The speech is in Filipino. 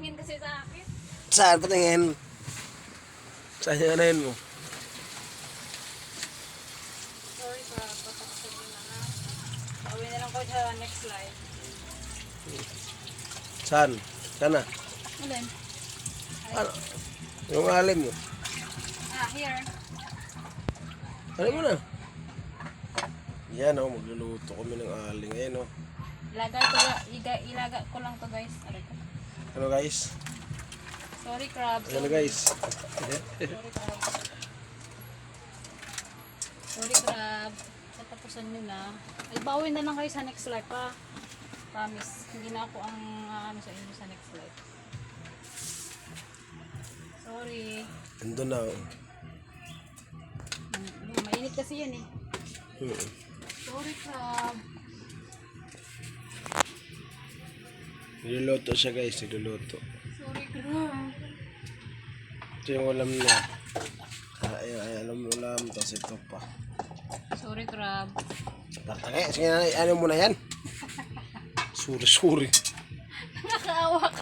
nakatingin kasi sa akin. Saan patingin? Saan yung anayin mo? Sorry pa, papakasal mo na ha. Pauwi na lang ko sa next live. Saan? Saan na? Alin? Ano? Yung alim mo. Here. Alim mo na. Yan o, magluluto kami ng aling. Ayan o. Ilaga ko lang to guys. Aray ko. Ano guys? Sorry crab. Ano guys? Sorry crab. Sorry crab. Tatapusan nyo na. Albawi na lang kayo sa next live pa. Promise. Hindi na ako ang ano sa inyo sa next live. Sorry. Ando na o. Mainit kasi yan eh. Sorry crab. Niluluto siya guys, niluluto. Sorry crab. Ito yung ulam niya. Ay, alam mo ulam. Tapos ito pa. Sorry crab. Sige na, ano mo na yan? Suri. Nakakaawa ka.